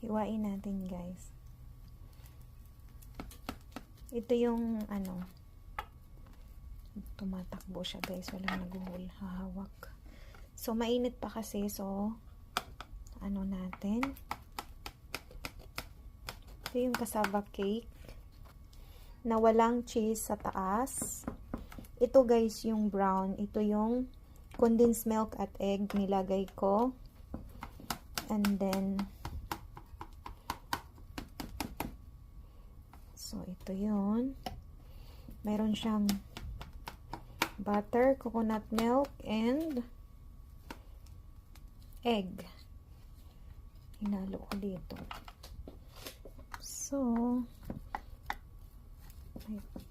Hiwain natin, guys. Ito yung, ano, tumatakbo siya, guys. Walang naguhul. Hahawak. So, mainit pa kasi. So, ano natin. Ito yung cassava cake na walang cheese sa taas. Ito, guys, yung brown. Ito yung condensed milk at egg nilagay ko. And then, so, ito yun. Meron siyang butter, coconut milk, and egg. Hinalo ko dito. So,